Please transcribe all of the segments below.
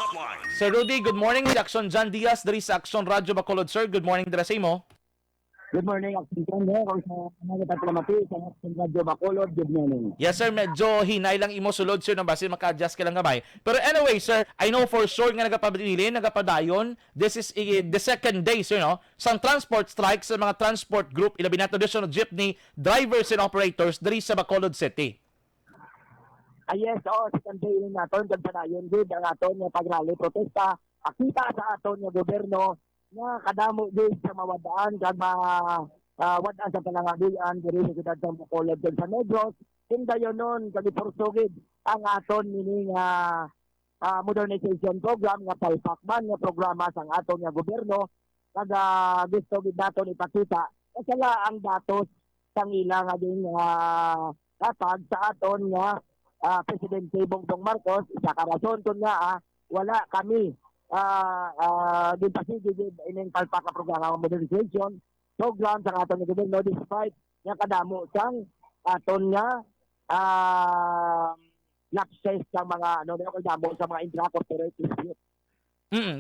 Hotline. Sir Rudy, good morning. Action John Diaz, dari sa Action Radyo Bacolod. Sir, good morning dira sa imo. Good morning, Action Kanya. Kung sa mga tatamati, sa Action Radio Bacolod, good morning. Yes sir, medyo hinay lang imo sulod sir, base maka-adjust ka lang gamay. Pero anyway sir, I know for sure nga nagapabilin, nagapadayon. This is the second day sir, no? Sa transport strike sa mga transport group, ilabi na traditional jeepney drivers and operators diri sa Bacolod City. Yes, second day rin natin, pagpadayon din ang aton nga pagrally protesta. Akita sa aton nga gobyerno nga kadamo din sa mawadaan kag wadaan sa palangabian diri sa siyudad sa Bacolod din sa Negros. Kung dayon nun, kag iporsugid ang aton nini nga modernization program nga palpakman nga programa sa aton nga gobyerno. Kag gusto gid naton ipakita kasala ang datos sang ila nga din katag sa aton nga Presidente Bongbong Marcos. Isa ka rason kun nga wala kami din pasigid ining palpak nga programa ng modernization program sa aton nga gobyerno despite nga kadamo sang aton nga lapses sa mga kadamo sa mga intra-corporate dispute.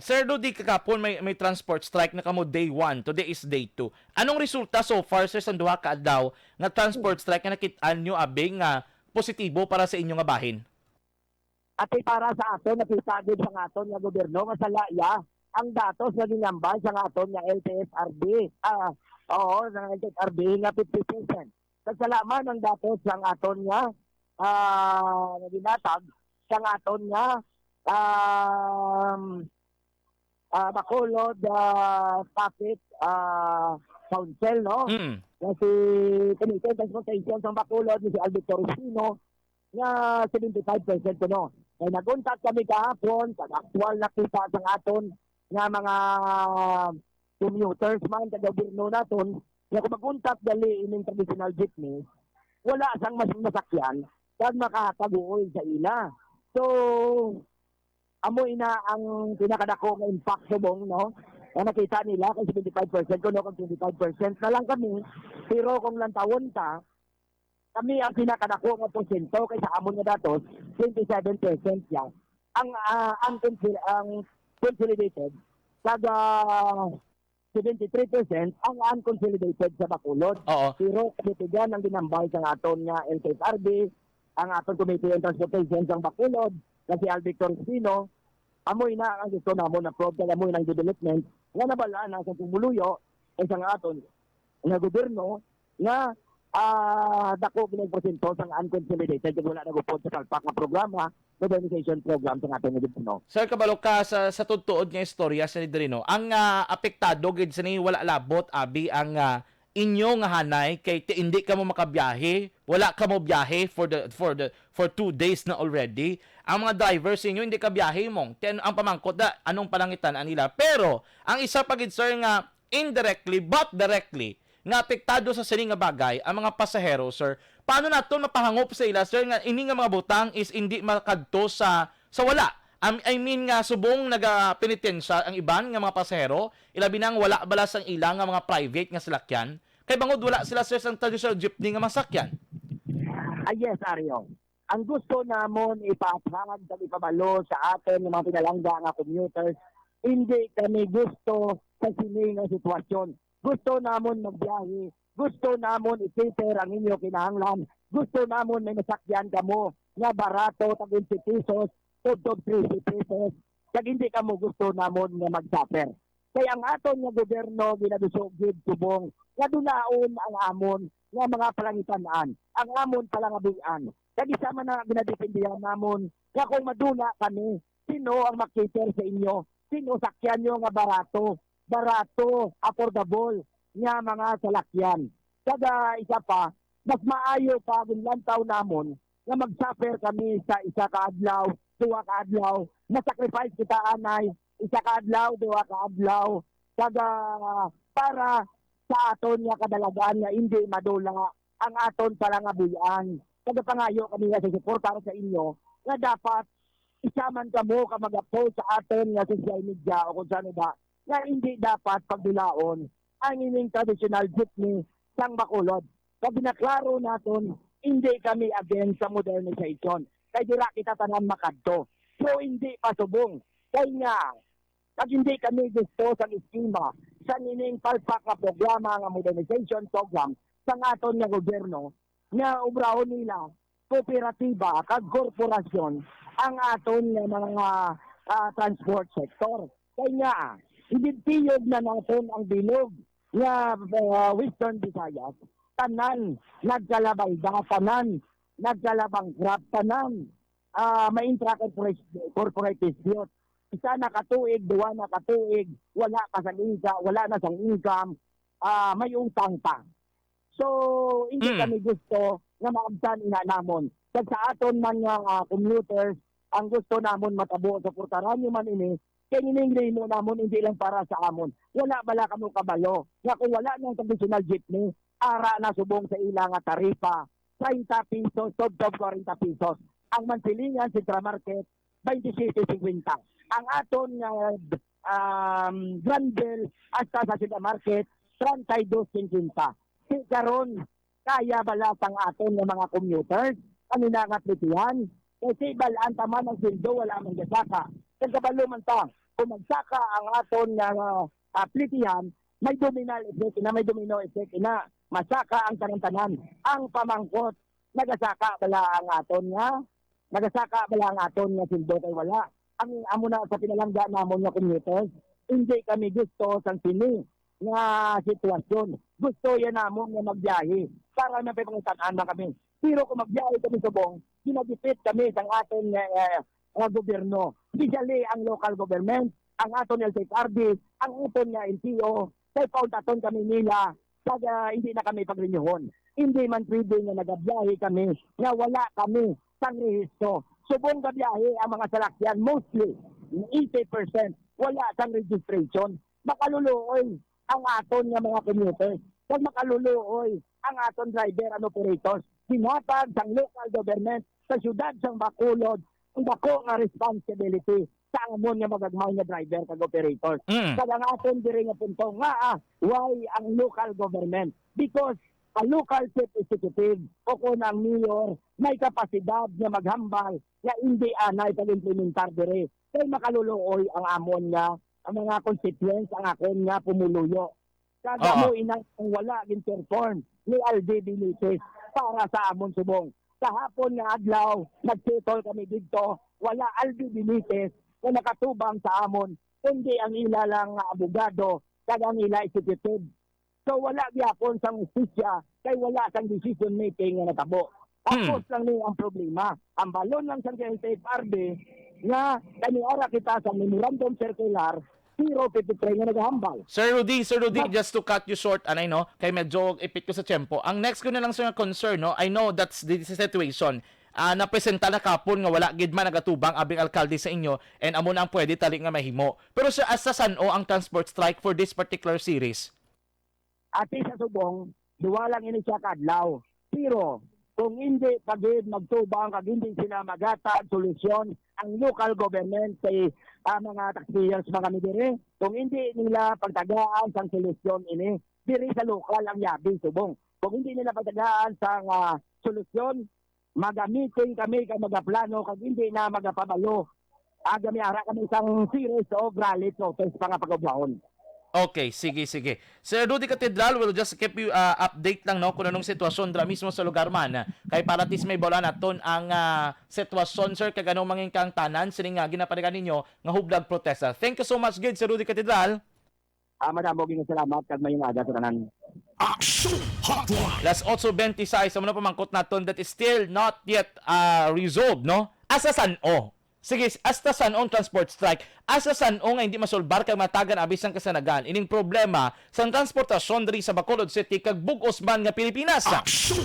Sir Rudy, kakapon may transport strike na kamo day 1, today is day 2. Anong resulta so far sir sa duha ka adlaw nga transport strike nga nakit-an nyo abing nga positibo para sa inyo nga bahin? At para sa aton, nakita din sa aton nga gobyerno nga sa laya, ang datos nga ginambal sa aton nga LTFRB. Sa LTFRB nga 50%. Kasalaman ang datos sa aton nga ginatag sa aton nga Bacolod Traffic Council, no? Kasi Committee on Transportation sa Bacolod ni si Albert Torresino nga 75% kuno. Kaya nag-contact kami kahapon sa actual nakita sa aton nga mga commuters man sa gobyerno naton nga kung mag-contact dali ining traditional jeepney, wala sang mas masakyan kag makakaguol sa ila. So amoy na ang pinakadako nga impact subong, no? Na nakita nila kung 75% kuno kung 25% na lang kami. Pero kung lantawon ta, kami ang pinakadako nga porsyento kaysa amon nga datos 27% yan. Ang consolidated kaga 73% ang unconsolidated sa Bacolod. Oo. Pero katigan ang ginambay sa aton nga LTFRB, ang aton Committee on Transportation sa Bacolod, kasi Albert Torresino, amoy na ang gusto namon na program, amoy ng development nga nabalaan na sa tumuluyo sa aton nga gobyerno nga dako ginag porsyento sa unconsolidated kung wala nagupod sa palpak nga programa, modernization program sa aton nga gobyerno. Sir, kabalo ka sa tutuod nga istorya sa Nidrino, ang apektado gid sa ni wala labot abi ang inyo nga hanay kay hindi ka mo makabiyahe, wala ka mo biyahe for 2 days na already. Ang mga drivers inyo hindi ka biyahe mo. Ang pamangkot da anong palangitan nila. Pero ang isa pa gid sir nga indirectly but directly nga apektado sa sini nga bagay ang mga pasahero sir. Paano nato mapahangop sa ila sir nga ini nga mga butang is hindi makadto sa wala. I mean nga subong nagapenitensya ang iban nga mga pasahero, ilabi nang wala balas ang ilang nga mga private nga salakyan. Kay bangod wala sila sir sa traditional jeepney nga masakyan. Yes, Aryo. Ang gusto namon ipahangad sa ipabalo sa atin ng mga pinalangga nga commuters, hindi kami gusto sa sini nga sitwasyon. Gusto namon magbiyahe, gusto namon i-cater ang inyo kinahanglan, gusto namon may masakyan kamo nga barato tag 20 pesos, tugtog 30 pesos, kag hindi kamo gusto namon nga mag-suffer. Kaya ang aton nga gobyerno ginadusogid subong nga dunaon ang amon nga mga palangitan-an, ang amon palangabian. Kag isa man na ginadependyan namon nga kung madula kami, sino ang makiter sa inyo? Sino sakyan nyo nga barato, affordable nga mga salakyan. Kada isa pa, mas maayo pa kung lantaw namon nga mag-suffer kami sa isa ka adlaw, duwa ka adlaw, na-sacrifice kita anay, isa ka adlaw, duwa ka adlaw, kada para sa aton nga kadalagan nga hindi madula ang aton palangabuyan. Kada pangayo kami nga sa support para sa inyo nga dapat isaman kamo ka mag-upload sa aton nga social media o kung saan ba nga hindi dapat pagdulaon ang ining traditional jeepney sang Bacolod. Pag binaklaro naton, hindi kami against sa modernization. Kaya dira kita tanan makadto. So hindi pa subong Kaya pag hindi kami gusto sa iskema sa nining palpak nga programa nga modernization program sa aton nga gobyerno nga ubrahon nila kooperatiba kag korporasyon ang aton nga mga transport sector. Kaya ibigtiyog na naton ang bilog nga Western Visayas, tanan nagkalabayda, tanan nagkalabang grab, tanan may intra-corporate dispute. Isa na katuig, duwa na katuig, wala ka sa income, wala na sang income, may utang pa. So, hindi kami gusto na maabsan ina namon. Kag sa aton man nga commuters, ang gusto namon matabo, suportaran nyo man ini, kaya nininggay mo namon hindi lang para sa amon. Wala bala kamo kabalo. Nga kung wala ng traditional jeepney, ara na subong sa ilang nga taripa, 30 pesos, top 40 pesos. Ang mansilingan sa Tramarket, 27.50. Ang aton nga Granville hasta sa Cedar Market, 32.50. Si karon kaya bala sang aton nga mga commuters, kanina nga plitihan, kasi balaan taman ang sildo, wala man gasaka. Kagabalo man ta, kung magsaka ang aton nga plitihan, may domino effect na masaka ang tanan-tanan. Ang pamangkot, nagasaka bala ang aton nga sildo kay wala. Ang amo na sa pinalangga namon nga commuters, hindi kami gusto sang sini nga sitwasyon. Gusto yan namon nga magbiyahe para mapipangitanan na kami. Pero kung magbiyahe kami subong, ginagipit kami sa aton gobyerno. Especially ang local government, ang aton LTFRB, ang aton nga LTO, kay pauntaton kami nila, kaya hindi na kami pagrinyuhon. Hindi man pwede nga nagabiyahe kami, nga wala kami sang rehistro. Subong gabiyahe ang mga salakyan, mostly 80% wala sang registration. Makaluluoy ang aton nga mga commuters. Kag makaluluoy ang aton driver and operators. Sinatag sang local government sa syudad sang Bacolod ang dako nga responsibility sa amon nga magagmay nga driver kag operators. Kaya ang aton diri nga punto nga why ang local government? Because a local chief executive o kung ang mayor may kapasidad na maghambal nga hindi anay pag-implementar dire. Kaya makaluluoy ang amon nga ang mga constituents ang akon nga pumuluyo. Kada mo inang wala gin perform ni Aldi Benitez para sa amon subong. Kahapon nga adlaw, nagsettle kami dito, wala Aldi Benitez na nakatubang sa amon, kundi ang ila lang abogado, kag ang ila executive. So wala gyapon sang justisya, kay wala sang decision making nga natabo. Tapos lang ni ang problema. Ang balon lang sang LTFRB nga kaniara kita sa memorandum circular 053 nga naghambal. Sir Rudy, just to cut you short, anay no, kay medyo ipit ko sa tempo. Ang next ko na lang sa concern, no, I know that's the situation. Napresenta na kapon nga wala gid man nagatubang abing alkalde sa inyo and amo na ang pwede tali nga mahimo. Pero sa san-o ang transport strike for this particular series? Ati sa subong, duwa lang ini siya kadlaw. Pero kung hindi pagid magtubang, kag hindi sila magatag solusyon ang local government kay mga taxpayers mga midiri, kung hindi nila pagtagaan sang solusyon ini, diri sa lokal ang yabi subong. Kung hindi nila pagtagaan sang solusyon, magamitin kami kay magaplano, kag hindi na magapabalo. Agami ara kami sang series of rally protest para pag-ublahon. Okay, sige. Sir Rudy Catedral, will just keep you update lang no kung anong sitwasyon dra mismo sa lugar man. Kay para tis may bola naton ang sitwasyon sir kag anong mangin kang tanan sining nga ginapanigan ninyo nga hublag protesta. Thank you so much good Sir Rudy Catedral. Madamo gyud salamat kag mayong aga sa tanan. Action Hotline. Las 8:26 sa muna pamangkot naton that is still not yet resolved no. Asa san-o? Sige, hasta san-ong transport strike, asa san-ong nga hindi masolbar kag matagan abis ang kasanagan. Ining problema sa transportasyon diri sa Bacolod City kag bug-os man nga Pilipinas. Action